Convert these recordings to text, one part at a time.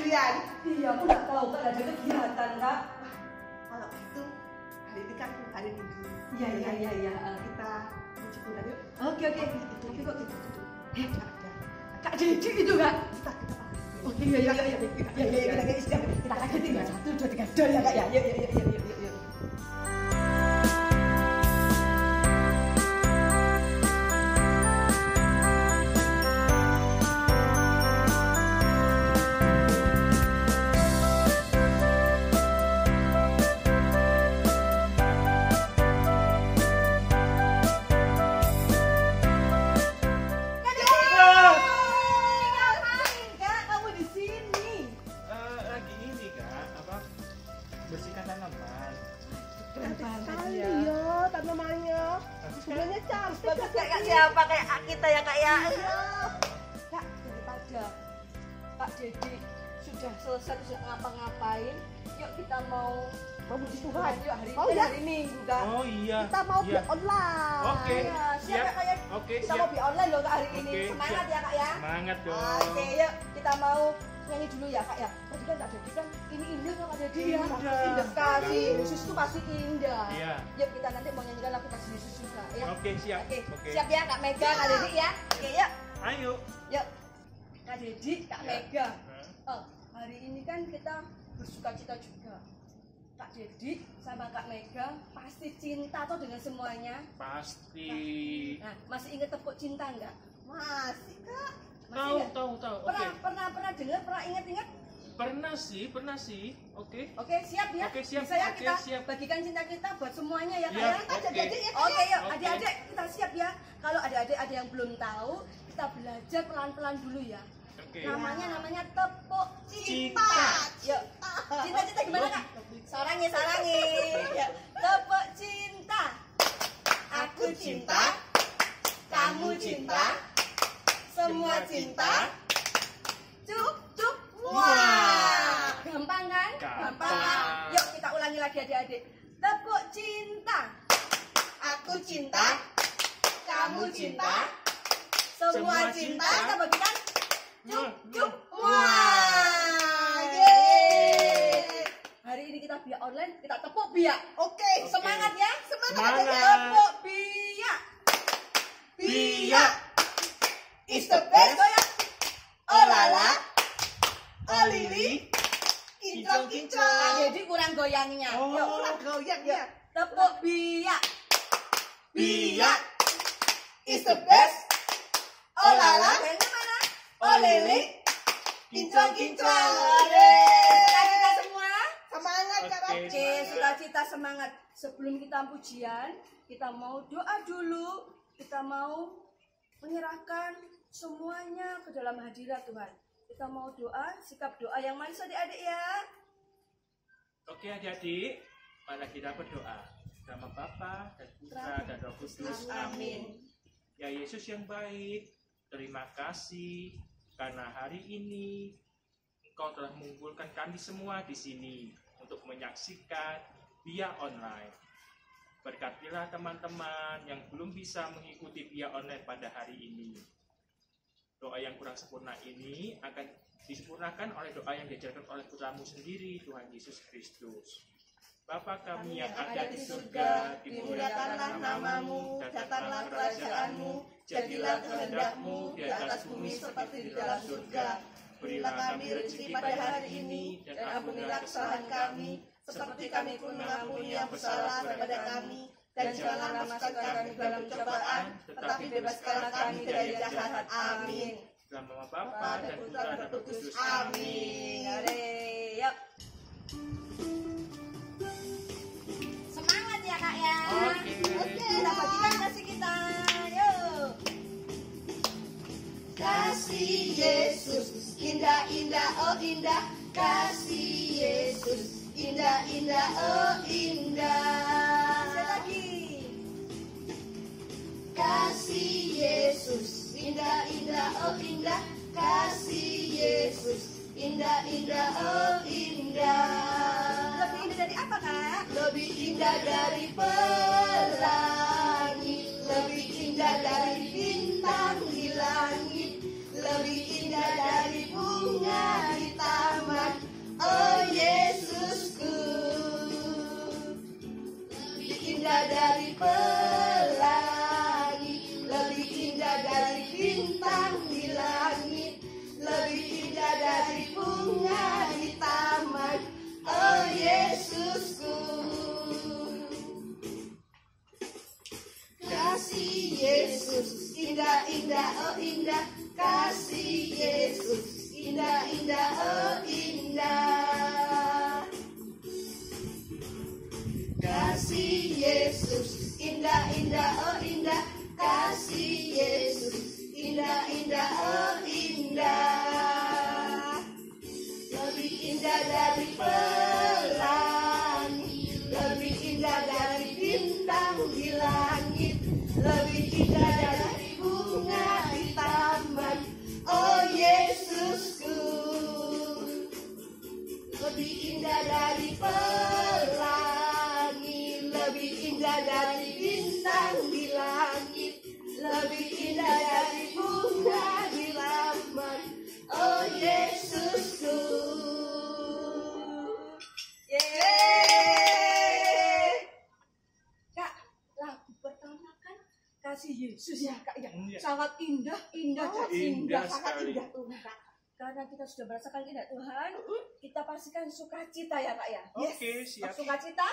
kalian. Iya, aku nggak tahu Kak ada kegiatan Kak. Kalau gitu hari ini kan hari Minggu. Iya. Kita menuju pulang yuk. Oke. Tapi kok gitu. Ada. Kak Dedi itu Kak. Kita Oke, iya. Kita lanjutin Kak. 1, 2, 3, dol ya Kak ya. Yuk. Bersihkan tanaman. cantik sekali ya tanamannya. Sebenarnya cantik. Bagus kayak siapa kayak kita ya Kak ya. Kak, Daripada Pak Dedi sudah selesai sudah ngapa-ngapain, yuk kita mau puji Tuhan. yuk hari Oh, ini ya? hari Minggu Kak. Oh iya. Kita mau Iya. beli online. Oke. Iya, siap Siap. ya Kak ya. Oke, Kita siap. mau beli online loh Kak hari ini. Oke, Semangat siap. ya Kak ya. Semangat dong. Oke, yuk kita mau nyanyi dulu ya Kak ya. Tadi kan Kak Dedi kan ini indah Kak Dedi ya. Indah. Indah sekali. Yesus itu pasti indah. Iya. Yuk kita nanti mau nyanyikan lagu kasih Yesus juga ya. Oke, siap. Oke, Oke. siap ya Kak Mega, Kak Dedi ya. Oke, yuk. Ayo. Yuk. Kak Dedi, Kak Ya. Mega. Hah? Oh, hari ini kan kita bersuka cita juga. Kak Dedi sama Kak Mega pasti cinta tuh dengan semuanya. Pasti. Nah, masih inget tepuk cinta enggak? Masih Kak. Tahu, ingat? tahu. Oke. Pernah dengar, pernah inget? Pernah sih. Oke. Oke, siap ya. Oke, siap. Bisa ya Oke, kita siap. bagikan cinta kita buat semuanya ya Kak Iya, ya. Kita oke. adik-adik ya Kak. Oke, yuk Oke. adik-adik kita siap ya. Kalau adik-adik ada yang belum tahu, kita belajar pelan-pelan dulu ya. Oke. Namanya tepuk cinta. Cinta. Yuk. Cinta gimana Kak? Sarangi. Yuk. Tepuk cinta. Aku cinta. Kamu cinta. Semua cinta. Cuk. Wah. Gampang kan? Gampang. Yuk kita ulangi lagi adik-adik. Tepuk cinta. Aku cinta. Kamu cinta. Semua Semua cinta. cinta. Kita bagikan. Cuk. Wah. Wah. Yeay. Hari ini kita biak online, kita tepuk biak. Oke. Semangat ya. Semangat. Tepuk biak. Biak. Is the best. Goyang. Oh lala. Oh lili. Kinclong. Jadi kurang goyangnya. Oh. Yuk. Kurang goyang ya. Tepuk biak. Biak. Is the best. Oh lala. Goyangnya mana? Oh lili. Kinclong. Kita semua. Semangat Kak. Oke. Oke, sukacita semangat. Sebelum kita pujian, kita mau doa dulu. Kita mau menyerahkan semuanya ke dalam hadirat Tuhan. Kita mau doa, sikap doa yang manis adik-adik ya. Oke adik-adik, mari kita berdoa. Nama Bapa dan Putra dan Roh Kudus. Amin. Ya Yesus yang baik, terima kasih karena hari ini Engkau telah mengumpulkan kami semua di sini untuk menyaksikan via online. Berkatilah teman-teman yang belum bisa mengikuti via online pada hari ini. Doa yang kurang sempurna ini akan disempurnakan oleh doa yang diajarkan oleh Putramu sendiri, Tuhan Yesus Kristus. Bapa kami yang ada di surga, dimuliakanlah namamu, datanglah kerajaanmu, jadilah kehendakmu di atas bumi seperti di dalam surga. Berilah kami rezeki pada hari ini, dan ampunilah kesalahan kami, seperti kami pun mengampuni yang bersalah kepada kami. Dan janganlah masukkan kami dalam cobaan, tetapi bebaskanlah kami dari jahat. Amin. Dalam nama Bapa dan Putra dan Roh Kudus. Amin. Mari, yuk. Semangat ya Kak ya. Oke. Kita bagikan kasih kita. Yuk. Kasih Yesus, indah-indah, oh indah. Kasih Yesus, indah-indah, oh indah. Sekali lagi. Kasih Yesus, indah-indah, oh indah. Kasih Yesus, indah-indah, oh indah. Lebih indah dari apa Kak? Lebih indah dari pelangi, lebih indah dari bintang di langit, lebih indah dari bunga di taman kasih Yesus, indah-indah, oh indah, kasih Yesus, indah-indah, oh indah. Lebih indah dari pelangi, lebih indah dari bintang di langit, lebih indah dari bunga di taman, oh Yesusku. Lebih indah dari pelangi, lebih indah dari bintang di langit, lebih indah dari bunga di taman, oh Yesusku. Yeay. Kak, lagu pertama kan kasih Yesus ya Kak ya. Iya. Sangat indah, Oh, Indah sangat sekali. indah Tuhan. Karena kita sudah merasakan indah Tuhan, kita pastikan sukacita ya Kak ya. Oke, siap. Sukacita,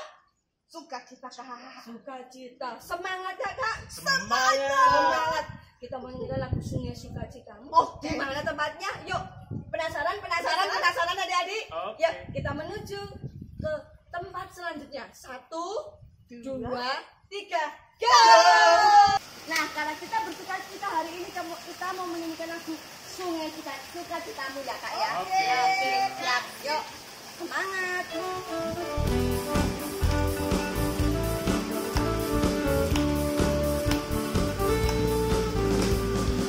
Sukacita Kak. sukacita. Semangat ya Kak. Semangat. Semangat. Kita menyanyikan lagu Sungai Sukacitamu. Oke. Di mana tempatnya? Yuk. Penasaran adik-adik? Oke. Yuk, kita menuju ke tempat selanjutnya. 1, 2, 3, go! Nah, karena kita bersukacita hari ini, kita mau menyanyikan lagu Sungai Sukacitamu ya Kak ya. Oke. Oke, siap. Yuk, semangat.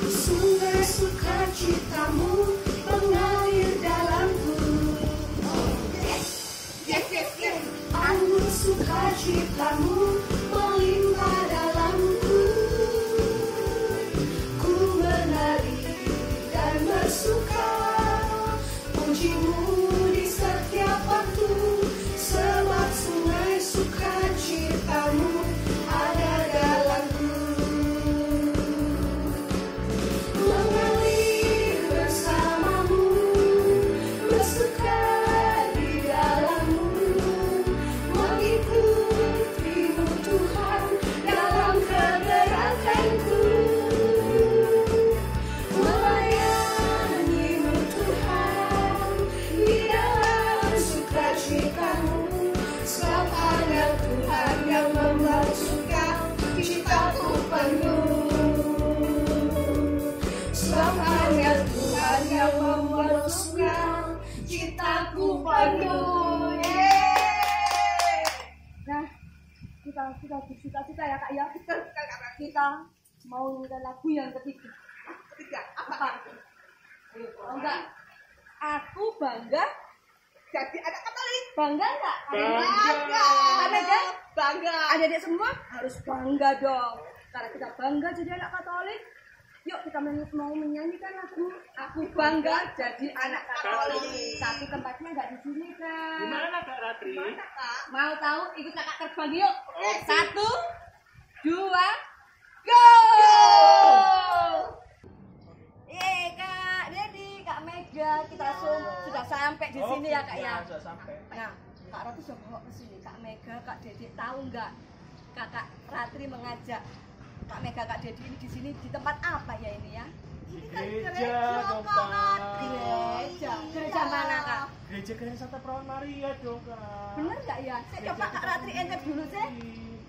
Sungai sukacitamu mengalir dalamku. Yes. Anggur sukacitamu melimpah dalamku. Ku menari dan bersuka, pujimu di setiap waktu, sebab sungai sukacitamu ada dalamku. Mengalir bersamamu, bersuka di dalammu, mengikutimu Tuhan dalam kegerakanku, melayanimu Tuhan di dalam sukacitamu, sebab hanya Tuhan yang membuat sukacitaku penuh. Sebab hanya Tuhan yang membuat sukacitaku penuh. Yeay. Nah, kita bersukacita ya Kak ya. Kita mau nyanyikan lagu yang ketiga. Apa? Oh, enggak. Aku bangga. Jadi anak Katolik. Bangga enggak? Bangga. Bangga? Bangga. Adik-adik semua harus bangga dong. Karena kita bangga jadi anak Katolik. Yuk kita mau menyanyikan lagu Aku Bangga Jadi Anak Katolik. Tapi tempatnya enggak di sini Kak. Di mana Kak Ratri? Mau tahu? Ikut kakak terbang yuk. Oke. 1, 2, go! Kak Dedi, Kak Mega, kita sudah sampai di sini ya Kak ya. Sudah sampai. Nah, Kak Ratri sudah bawa ke sini. Kak Mega, Kak Dedi, tahu nggak Kakak Ratri mengajak Kak Mega, Kak Dedi ini di sini di tempat apa ya ini ya? Ini kan Gereja dong, Kak. Gereja mana Kak? Gereja Santa Perawan Maria dong Kak. Bener nggak ya? Saya coba Kak Ratri enter dulu sih.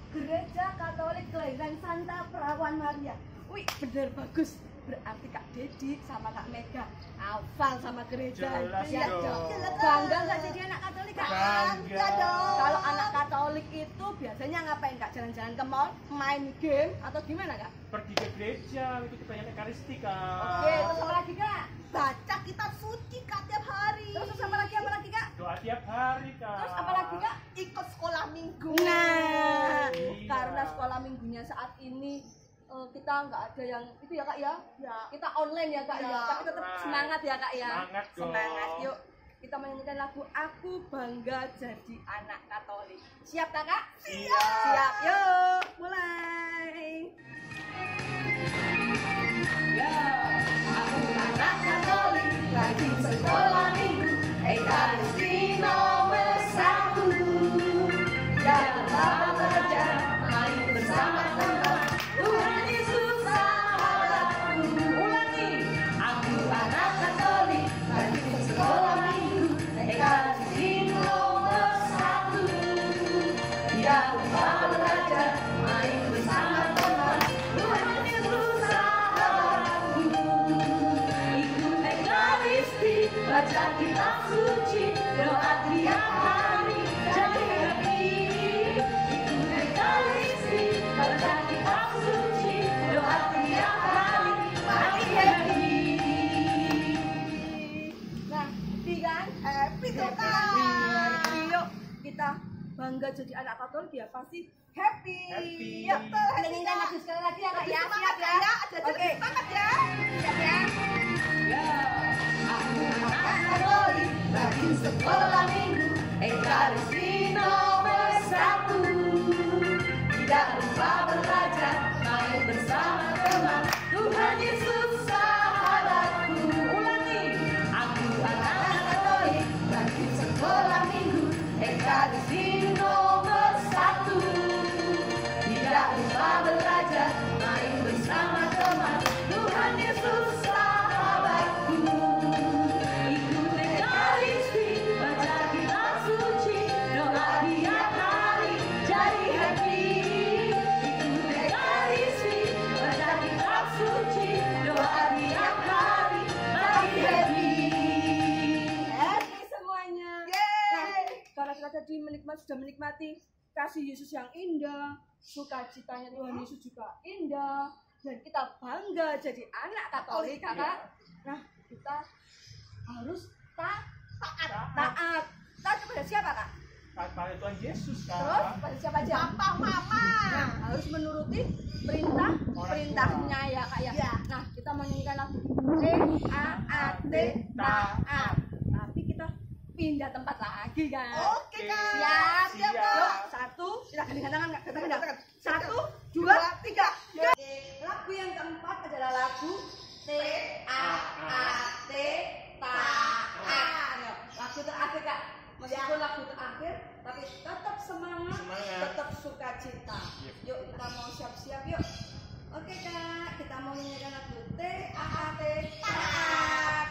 Gereja Katolik Kelahiran Santa Perawan Maria. Wih, bener bagus. Berarti Kak Dedi sama Kak Mega hafal sama gereja. Jelas Iya dong. Bangga nggak jadi anak Katolik Kak? Bangga dong. Kalau anak Katolik itu biasanya ngapain Kak? Jalan-jalan ke mall, main game atau gimana Kak? Pergi ke gereja, itu banyak ekaristi Kak. Oke, terus apa lagi Kak? Baca kitab suci Kak tiap hari. Terus apa lagi Kak? Doa tiap hari Kak. Terus apa lagi Kak? Ikut sekolah minggu. Nah, Iya. karena sekolah minggunya saat ini kita nggak ada yang itu ya Kak ya. Ya. Kita online ya Kak ya. Ya. Tapi tetap Right. semangat ya Kak ya. Semangat dong. Semangat yuk. Kita menyanyikan lagu Aku Bangga Jadi Anak Katolik. Siap Kakak? Siap. Siap. Yuk, mulai. Aku anak Katolik, rajin sekolah minggu, ekaristi nomor 1. Jangan lupa belajar, main bersama teman, Tuhan Yesus sahabatku. Ulangi, aku anak Katolik, rajin sekolah minggu, ekaristi nomor 1. Jangan lupa happy tuh Kak. Happy. Yuk kita bangga jadi anak Katolik ya pasti happy. Yuk kita nyanyikan lagu sekali lagi ya Kak ya. Semangat Siap ya. Ada Oke. semangat ya. Siap ya. Katolik, rajin sekolah minggu, Ekaristi nomor 1. Tidak lupa belajar, main bersama teman. Tuhan Yesus sahabatku. Ulangi, aku anak Katolik, rajin sekolah minggu, Ekaristi nomor 1. Tidak lupa belajar, main bersama teman. Tuhan Yesus sahabatku. Ikut Ekaristi, baca kitab suci, doa tiap hari, jadi happy. Ikut Ekaristi, baca kitab suci, doa tiap hari, jadi happy. Happy semuanya. Yeay. Karena kita tadi sudah menikmati kasih Yesus yang indah, sukacitanya Tuhan Yesus juga indah, dan kita bangga jadi anak Katolik, Kakak. Nah, kita harus taat. Taat kepada siapa, Kak? Taat pada Tuhan Yesus, Terus Kak. pada siapa aja? Papa, mama. Nah, harus menuruti perintahnya ya, Kak ya. Ya. Nah, kita mau nyanyikan lagu T-A-A-T, taat. Tapi kita pindah tempat lagi, kan? Oke Kak. Siap, Siap Yuk, Kak. satu, kita gandingan tangan, Kak. Kita Tangan. gandingan. Satu, 2, 2, 3. Lagu yang keempat adalah lagu T-A-A-T, taat. Yuk, lagu terakhir, Kak. Meskipun lagu terakhir, tapi tetap semangat, Semangat. tetap sukacita. Yuk, kita mau siap-siap, yuk. Oke, Kak. Kita mau nyanyikan lagu T-A-A-T, taat.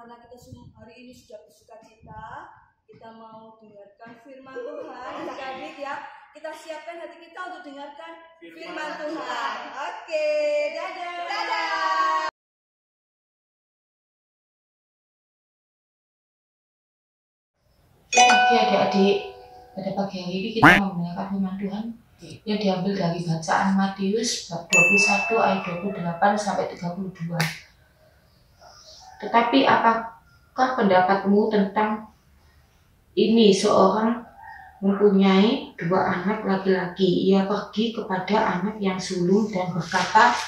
karena kita hari ini sudah bersukacita, kita mau dengarkan firman Tuhan. Adik-adik ya, kita siapkan hati kita untuk dengarkan firman Tuhan. Oke, dadah. Dadah. Oke adik-adik, pada pagi hari ini kita mau mendengarkan firman Tuhan yang diambil dari bacaan Matius bab 21 ayat 28 sampai 32. Tetapi apakah pendapatmu tentang ini? Seorang mempunyai 2 anak laki-laki. Ia pergi kepada anak yang sulung dan berkata,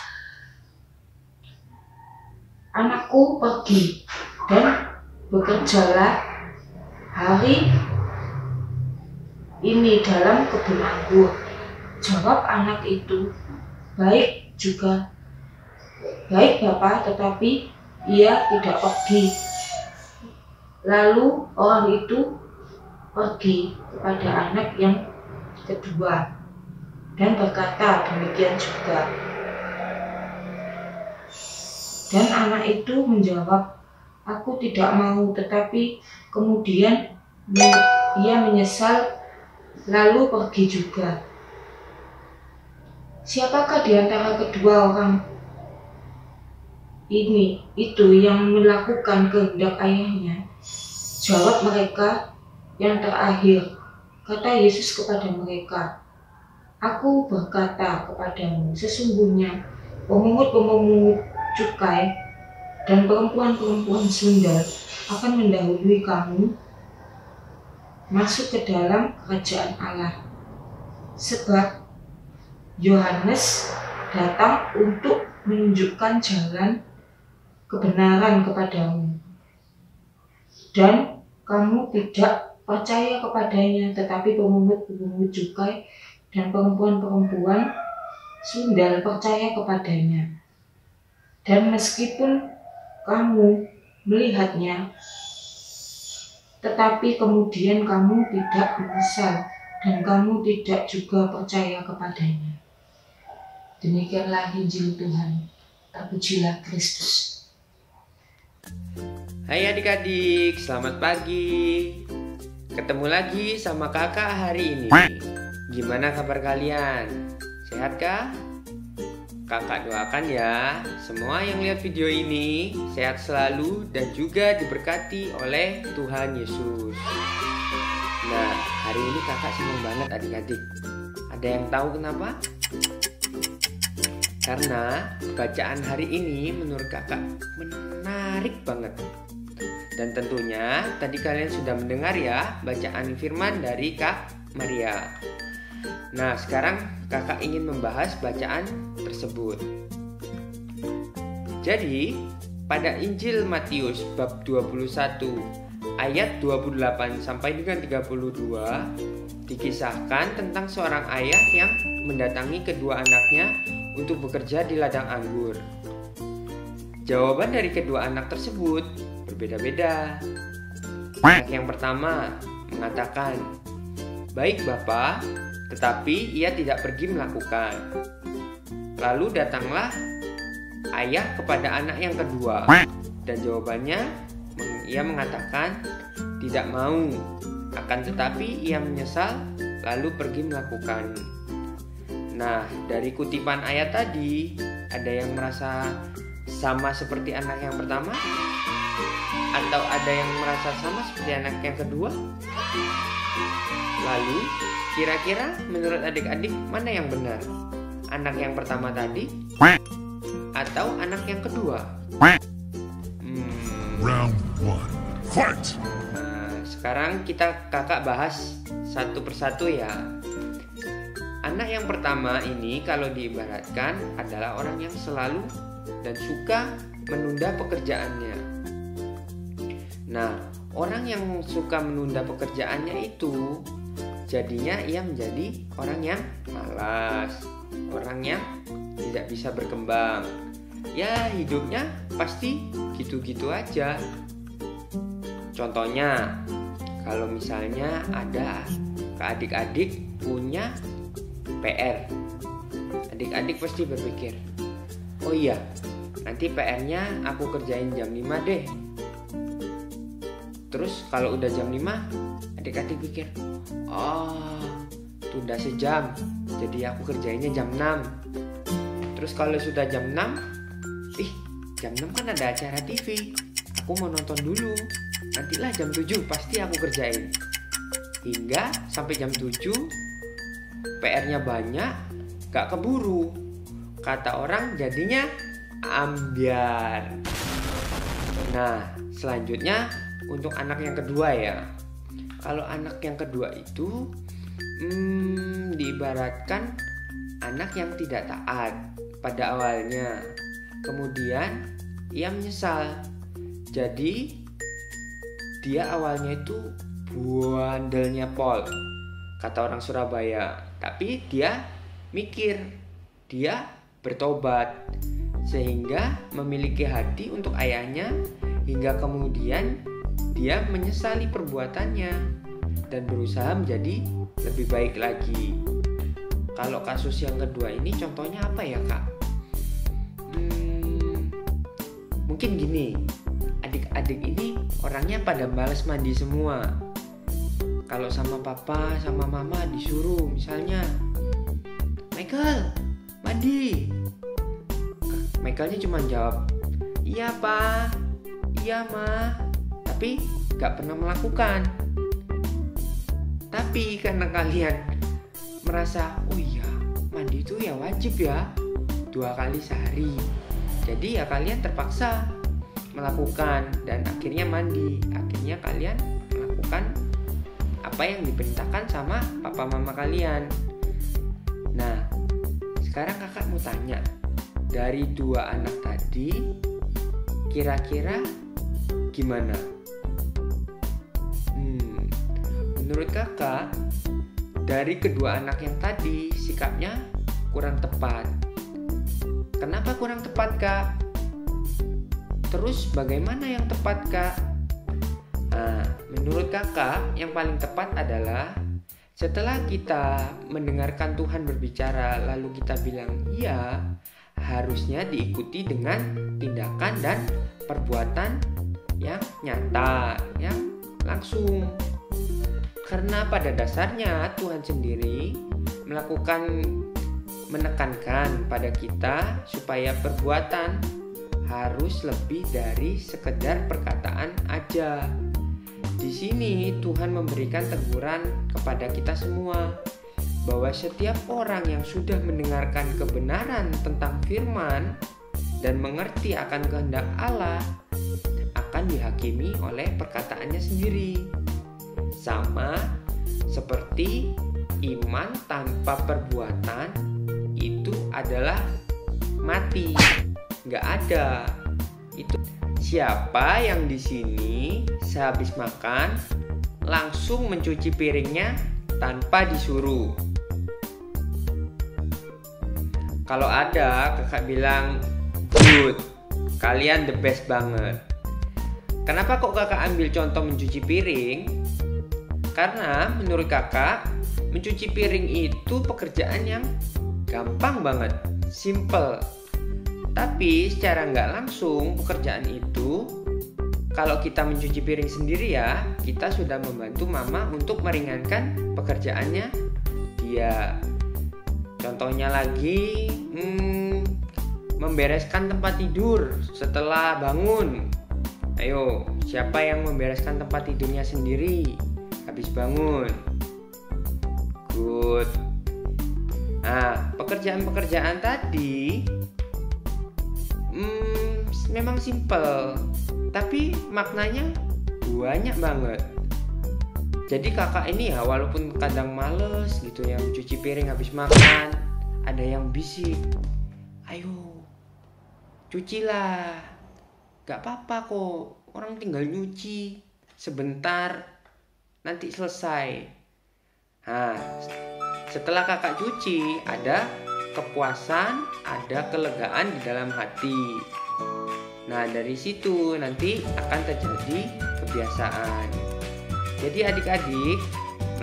"Anakku, pergi dan bekerjalah hari ini dalam kebun anggur." Jawab anak itu, "Baik juga, baik Bapa," tetapi ia tidak pergi. Lalu orang itu pergi kepada anak yang kedua dan berkata demikian juga. Dan anak itu menjawab, "Aku tidak mau," tetapi kemudian ia menyesal lalu pergi juga. Siapakah di antara kedua orang itu yang melakukan kehendak ayahnya? Jawab mereka, "Yang terakhir." Kata Yesus kepada mereka, "Aku berkata kepadamu, sesungguhnya pemungut-pemungut cukai dan perempuan-perempuan sundal akan mendahului kamu masuk ke dalam kerajaan Allah. Sebab Yohanes datang untuk menunjukkan jalan kebenaran kepadamu, dan kamu tidak percaya kepadanya, tetapi pemungut-pemungut cukai dan perempuan-perempuan sundal percaya kepadanya. Dan meskipun kamu melihatnya, tetapi kemudian kamu tidak menyesal dan kamu tidak juga percaya kepadanya." Demikianlah Injil Tuhan. Terpujilah Kristus. Hai adik-adik, selamat pagi. Ketemu lagi sama kakak hari ini. Gimana kabar kalian? Sehat kah? Kakak doakan ya, semua yang lihat video ini sehat selalu dan juga diberkati oleh Tuhan Yesus. Nah, hari ini kakak senang banget adik-adik. Ada yang tahu kenapa? Karena bacaan hari ini menurut kakak menarik banget. Dan tentunya tadi kalian sudah mendengar ya bacaan firman dari Kak Maria. Nah, sekarang kakak ingin membahas bacaan tersebut. Jadi, pada Injil Matius bab 21 ayat 28 sampai dengan 32 dikisahkan tentang seorang ayah yang mendatangi kedua anaknya untuk bekerja di ladang anggur. Jawaban dari kedua anak tersebut berbeda-beda. Anak yang pertama mengatakan, "Baik Bapak," tetapi ia tidak pergi melakukan. Lalu datanglah ayah kepada anak yang kedua, dan jawabannya ia mengatakan tidak mau, akan tetapi ia menyesal lalu pergi melakukan. Nah, dari kutipan ayat tadi, ada yang merasa sama seperti anak yang pertama? Atau ada yang merasa sama seperti anak yang kedua? Lalu, kira-kira menurut adik-adik mana yang benar? Anak yang pertama tadi? Atau anak yang kedua? Round 1, fight! Nah, sekarang kakak bahas satu persatu ya. Anak yang pertama ini kalau diibaratkan adalah orang yang selalu dan suka menunda pekerjaannya. Nah, orang yang suka menunda pekerjaannya itu jadinya ia menjadi orang yang malas, orang yang tidak bisa berkembang. Ya, hidupnya pasti gitu-gitu aja. Contohnya, kalau misalnya ada adik-adik punya PR, adik-adik pasti berpikir, "Oh iya, nanti PR-nya aku kerjain jam 5 deh." Terus kalau udah jam 5, adik-adik pikir, oh tunda sejam, jadi aku kerjainnya jam 6. Terus kalau sudah jam 6, jam 6 kan ada acara TV, aku mau nonton dulu, nantilah jam 7 pasti aku kerjain. Hingga sampai jam 7 PR-nya banyak, gak keburu. Kata orang jadinya ambyar. Nah selanjutnya untuk anak yang kedua ya. Kalau anak yang kedua itu diibaratkan anak yang tidak taat pada awalnya, kemudian ia menyesal. Jadi dia awalnya itu bandelnya pol, kata orang Surabaya. Tapi dia mikir, dia bertobat, sehingga memiliki hati untuk ayahnya, hingga kemudian dia menyesali perbuatannya dan berusaha menjadi lebih baik lagi. Kalau kasus yang kedua ini contohnya apa ya kak? Mungkin gini, adik-adik ini orangnya pada malas mandi semua. Kalau sama papa sama mama disuruh misalnya, Michael mandi, Michaelnya cuma jawab iya pa, iya ma, tapi gak pernah melakukan. Tapi karena kalian merasa, oh iya mandi itu ya wajib ya 2 kali sehari, jadi ya kalian terpaksa melakukan dan akhirnya mandi. Akhirnya kalian melakukan apa yang diperintahkan sama papa mama kalian. Nah sekarang kakak mau tanya, dari 2 anak tadi kira-kira gimana? Menurut kakak, dari kedua anak yang tadi sikapnya kurang tepat. Kenapa kurang tepat kak? Terus bagaimana yang tepat kak? Nah, menurut kakak yang paling tepat adalah setelah kita mendengarkan Tuhan berbicara lalu kita bilang iya, harusnya diikuti dengan tindakan dan perbuatan yang nyata, yang langsung. Karena pada dasarnya Tuhan sendiri menekankan pada kita supaya perbuatan harus lebih dari sekedar perkataan aja. Di sini Tuhan memberikan teguran kepada kita semua bahwa setiap orang yang sudah mendengarkan kebenaran tentang firman dan mengerti akan kehendak Allah akan dihakimi oleh perkataannya sendiri. Sama seperti iman tanpa perbuatan itu adalah mati, nggak ada. Itu siapa yang di sini sehabis makan langsung mencuci piringnya tanpa disuruh? Kalau ada, kakak bilang good, kalian the best banget. Kenapa kok kakak ambil contoh mencuci piring? Karena menurut kakak mencuci piring itu pekerjaan yang gampang banget, simple. Tapi secara nggak langsung pekerjaan itu, kalau kita mencuci piring sendiri ya, kita sudah membantu mama untuk meringankan pekerjaannya dia. Contohnya lagi, membereskan tempat tidur setelah bangun. Ayo, siapa yang membereskan tempat tidurnya sendiri habis bangun? Good. Nah, pekerjaan-pekerjaan tadi memang simple, tapi maknanya banyak banget. Jadi kakak ini ya walaupun kadang males gitu yang cuci piring habis makan, ada yang bisik, ayo cucilah, gak apa-apa kok, orang tinggal nyuci sebentar nanti selesai. Nah, setelah kakak cuci ada kepuasan, ada kelegaan di dalam hati. Nah dari situ nanti akan terjadi kebiasaan. Jadi adik-adik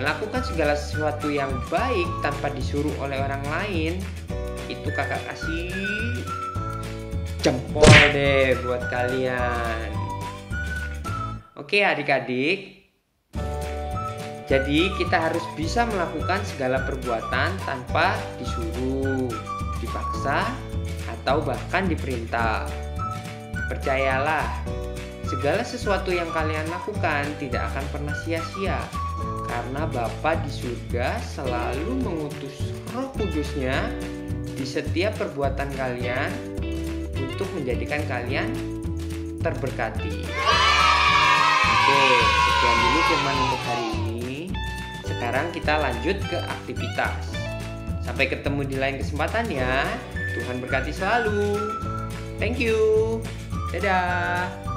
melakukan segala sesuatu yang baik tanpa disuruh oleh orang lain, itu kakak kasih jempol deh buat kalian. Oke adik-adik, jadi kita harus bisa melakukan segala perbuatan tanpa disuruh, dipaksa, atau bahkan diperintah. Percayalah, segala sesuatu yang kalian lakukan tidak akan pernah sia-sia, karena Bapa di surga selalu mengutus Roh Kudus-Nya di setiap perbuatan kalian untuk menjadikan kalian terberkati. Oke, sekian dulu firman untuk hari ini. Sekarang kita lanjut ke aktivitas. Sampai ketemu di lain kesempatan ya. Tuhan berkati selalu. Thank you. Dadah.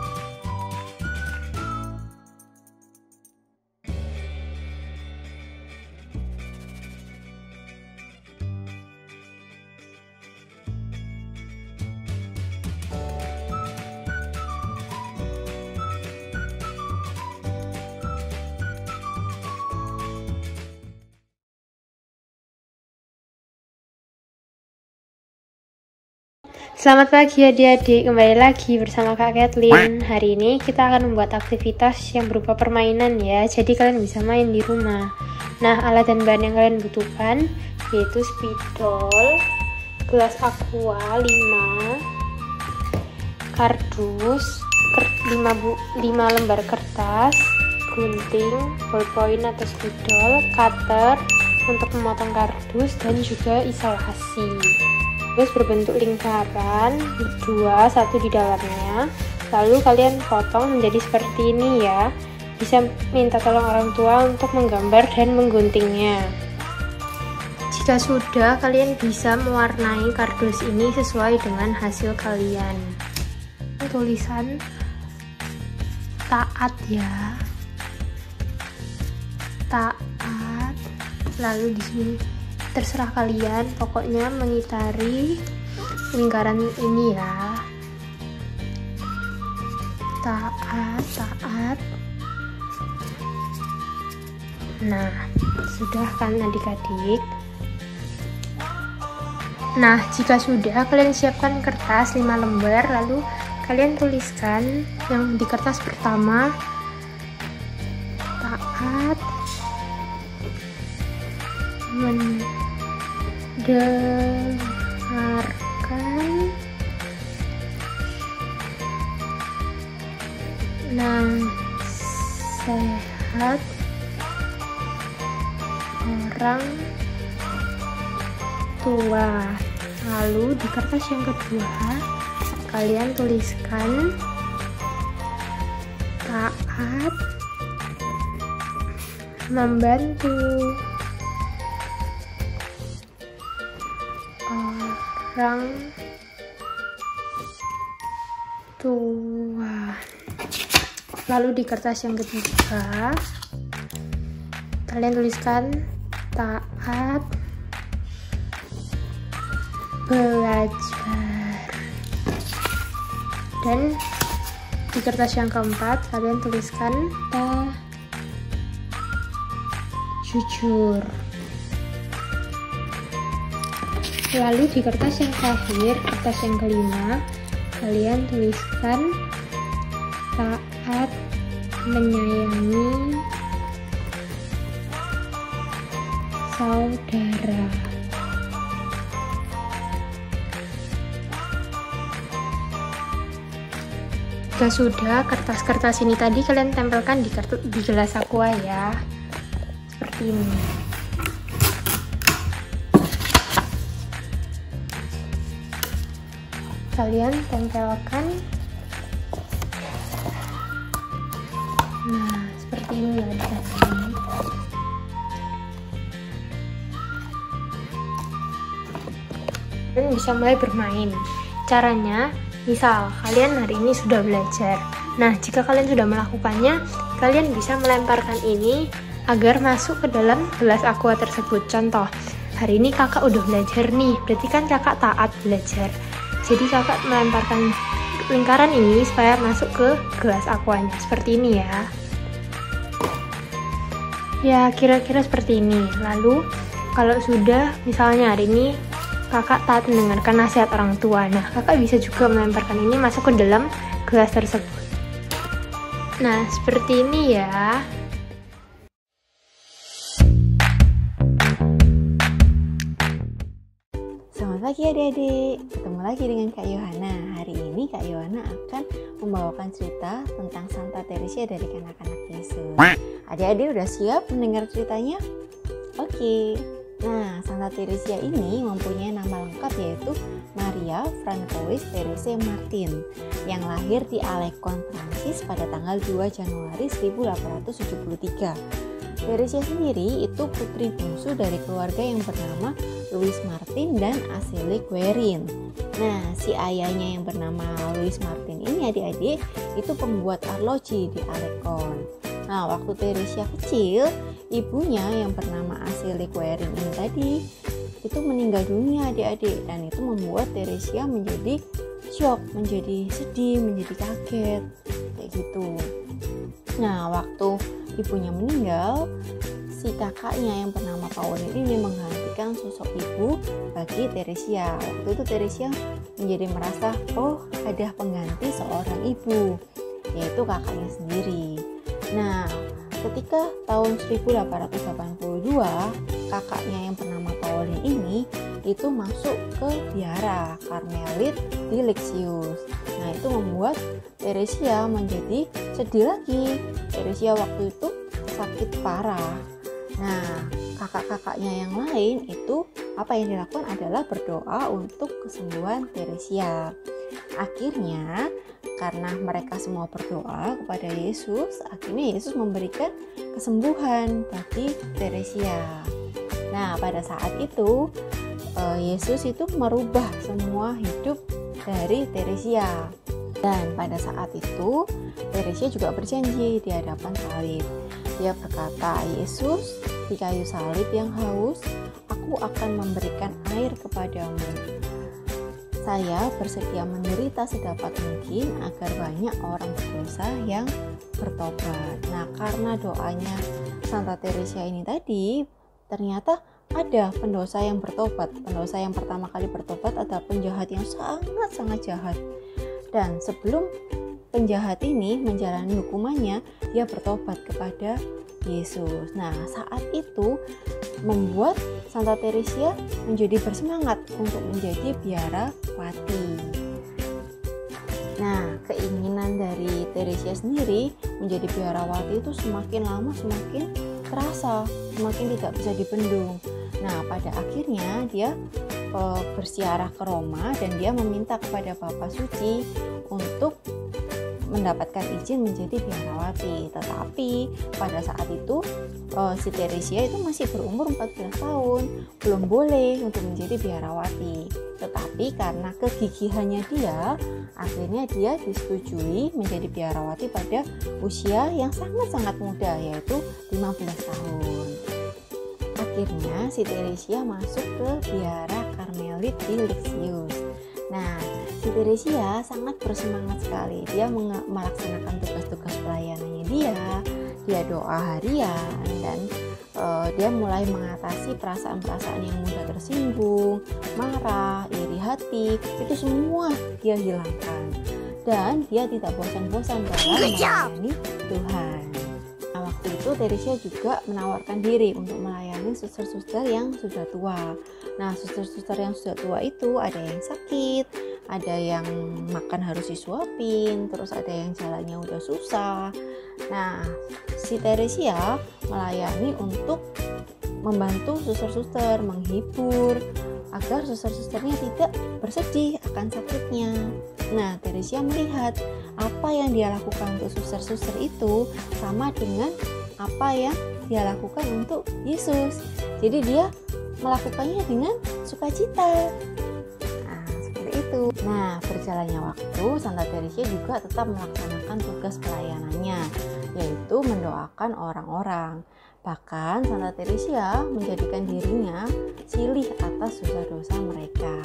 Selamat pagi adik-adik, kembali lagi bersama Kak Kathleen. Hari ini kita akan membuat aktivitas yang berupa permainan ya, jadi kalian bisa main di rumah. Nah, alat dan bahan yang kalian butuhkan yaitu spidol, gelas aqua 5, kardus 5 lembar kertas, gunting, ballpoint atau spidol, cutter untuk memotong kardus, dan juga isolasi. Terus berbentuk lingkaran, 2, 1 di dalamnya. Lalu kalian potong menjadi seperti ini ya. Bisa minta tolong orang tua untuk menggambar dan mengguntingnya. Jika sudah, kalian bisa mewarnai kardus ini sesuai dengan hasil kalian. Tulisan taat ya. Taat. Lalu di sini terserah kalian, pokoknya mengitari lingkaran ini ya. Taat. Nah, sudah kan adik-adik? Nah, jika sudah, kalian siapkan kertas 5 lembar, lalu kalian tuliskan yang di kertas pertama taat mendengarkan nasihat orang tua. Lalu di kertas yang kedua kalian tuliskan taat membantu orang tua. Lalu di kertas yang ketiga kalian tuliskan taat belajar. Dan di kertas yang keempat kalian tuliskan jujur. Lalu di kertas yang terakhir, kertas yang kelima, kalian tuliskan taat menyayangi saudara. Jika sudah, kertas-kertas ini tadi kalian tempelkan di gelas aqua ya, seperti ini. Kalian tempelkan. Nah, seperti ini ya adik-adik. Kalian bisa mulai bermain. Caranya, misal kalian hari ini sudah belajar. Nah, jika kalian sudah melakukannya, kalian bisa melemparkan ini agar masuk ke dalam gelas aqua tersebut. Contoh, hari ini kakak udah belajar nih, berarti kan kakak taat belajar. Jadi kakak melemparkan lingkaran ini supaya masuk ke gelas aquanya, seperti ini ya. Ya, kira-kira seperti ini. Lalu, kalau sudah, misalnya hari ini kakak taat mendengarkan nasihat orang tua. Nah, kakak bisa juga melemparkan ini masuk ke dalam gelas tersebut. Nah, seperti ini ya. Selamat pagi adik-adik, ketemu lagi dengan Kak Yohana. Hari ini Kak Yohana akan membawakan cerita tentang Santa Teresia dari kanak-kanak Yesus. Adik-adik udah siap mendengar ceritanya? Oke. Nah, Santa Teresia ini mempunyai nama lengkap yaitu Maria Francois Therese Martin yang lahir di Alençon, Prancis pada tanggal 2 Januari 1873. Teresia sendiri itu putri bungsu dari keluarga yang bernama Louis Martin dan Acélie Guérin. Nah, si ayahnya yang bernama Louis Martin ini adik-adik itu pembuat arloji di Alençon. Nah, waktu Teresia kecil, ibunya yang bernama Acélie Guérin ini tadi itu meninggal dunia adik-adik, dan itu membuat Teresia menjadi shock, menjadi sedih, menjadi kaget kayak gitu. Nah, waktu ibunya meninggal, si kakaknya yang bernama Pauline ini menggantikan sosok ibu bagi Teresia. Waktu itu Teresia menjadi merasa, oh ada pengganti seorang ibu, yaitu kakaknya sendiri. Nah, ketika tahun 1882, kakaknya yang bernama Pauline ini itu masuk ke biara Karmelit di Lisieux. Nah, itu membuat Teresia menjadi sedih lagi. Teresia waktu itu sakit parah. Nah, kakak-kakaknya yang lain itu apa yang dilakukan adalah berdoa untuk kesembuhan Teresia. Akhirnya karena mereka semua berdoa kepada Yesus, akhirnya Yesus memberikan kesembuhan bagi Teresia. Nah, pada saat itu Yesus itu merubah semua hidup dari Teresia. Dan pada saat itu Teresia juga berjanji di hadapan salib. Dia berkata, Yesus, di kayu salib yang haus, aku akan memberikan air kepadamu. Saya bersedia menderita sedapat mungkin agar banyak orang berdosa yang bertobat. Nah, karena doanya Santa Teresia ini tadi, ternyata ada pendosa yang bertobat. Pendosa yang pertama kali bertobat adalah penjahat yang sangat-sangat jahat. Dan sebelum penjahat ini menjalani hukumannya, dia bertobat kepada Yesus. Nah, saat itu membuat Santa Teresia menjadi bersemangat untuk menjadi biarawati. Nah, keinginan dari Teresia sendiri menjadi biarawati itu semakin lama semakin terasa, semakin tidak bisa dibendung. Nah, pada akhirnya dia bersiarah ke Roma dan dia meminta kepada Bapa Suci untuk mendapatkan izin menjadi biarawati. Tetapi pada saat itu si Teresia itu masih berumur 14 tahun, belum boleh untuk menjadi biarawati. Tetapi karena kegigihannya dia, akhirnya dia disetujui menjadi biarawati pada usia yang sangat-sangat muda, yaitu 15 tahun. Akhirnya si Teresia masuk ke biara Karmelit di Lisieux. Nah, si Teresia sangat bersemangat sekali. Dia melaksanakan tugas-tugas pelayanannya dia doa harian, dan dia mulai mengatasi perasaan-perasaan yang mudah tersinggung, marah, iri hati, itu semua dia hilangkan. Dan dia tidak bosan-bosan dalam melayani Tuhan. Nah, waktu itu Teresia juga menawarkan diri untuk melayani suster-suster yang sudah tua. Nah, suster-suster yang sudah tua itu ada yang sakit, ada yang makan harus disuapin, terus ada yang jalannya udah susah. Nah, si Teresia melayani untuk membantu suster-suster, menghibur agar suster-susternya tidak bersedih akan sakitnya. Nah, Teresia melihat apa yang dia lakukan untuk suster-suster itu sama dengan apa yang dia lakukan untuk Yesus. Jadi dia melakukannya dengan sukacita. Nah, seperti itu. Nah, berjalannya waktu, Santa Teresia juga tetap melaksanakan tugas pelayanannya, yaitu mendoakan orang-orang. Bahkan Santa Teresia menjadikan dirinya silih atas dosa-dosa mereka.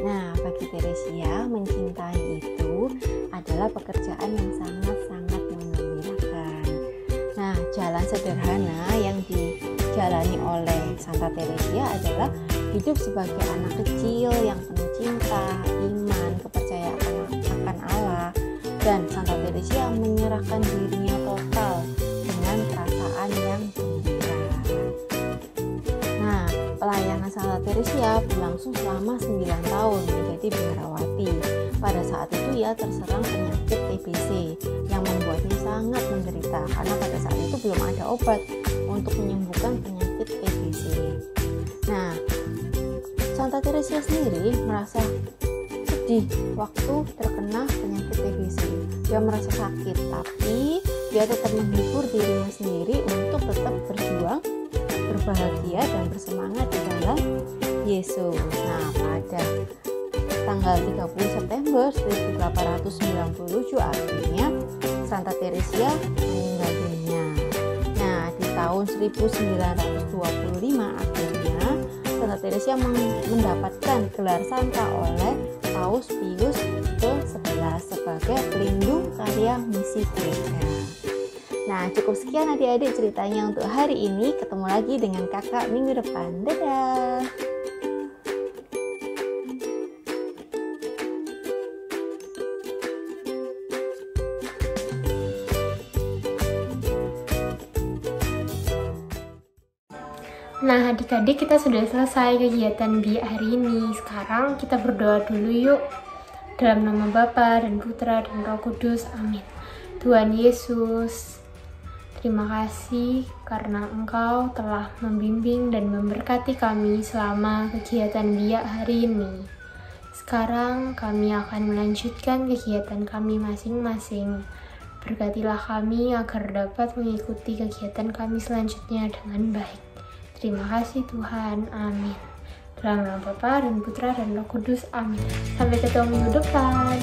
Nah, bagi Teresia, mencintai itu adalah pekerjaan yang sangat-sangat menggembirakan. Nah, jalan sederhana yang dijalani oleh Santa Teresia adalah hidup sebagai anak kecil yang penuh cinta, iman, kepercayaan akan Allah, dan Santa Teresia menyerahkan dirinya total dengan perasaan yang gembira. Nah, pelayanan Santa Teresia berlangsung selama 9 tahun menjadi biarawati. Pada saat itu ia terserang penyakit TBC yang membuatnya sangat menderita karena pada saat itu belum ada obat untuk menyembuhkan penyakit TBC. Nah, Santa Teresia sendiri merasa sedih waktu terkena penyakit TBC. Dia merasa sakit, tapi dia tetap menghibur dirinya sendiri untuk tetap berjuang, berbahagia dan bersemangat di dalam Yesus. Nah, pada tanggal 30 September 1897 akhirnya Santa Teresia meninggal dunia. Nah, di tahun 1925 akhirnya Santa Teresia mendapatkan gelar santa oleh Paus Pius ke-11 sebagai pelindung karya misi gereja. Nah, cukup sekian adik-adik ceritanya untuk hari ini. Ketemu lagi dengan kakak minggu depan. Dadah! Nah, adik-adik, kita sudah selesai kegiatan biak hari ini. Sekarang kita berdoa dulu yuk. Dalam nama Bapa dan Putra dan Roh Kudus. Amin. Tuhan Yesus, terima kasih karena Engkau telah membimbing dan memberkati kami selama kegiatan biak hari ini. Sekarang kami akan melanjutkan kegiatan kami masing-masing. Berkatilah kami agar dapat mengikuti kegiatan kami selanjutnya dengan baik. Terima kasih Tuhan, amin. Dalam nama Bapa dan Putra dan Roh Kudus, amin. Sampai ketemu minggu depan.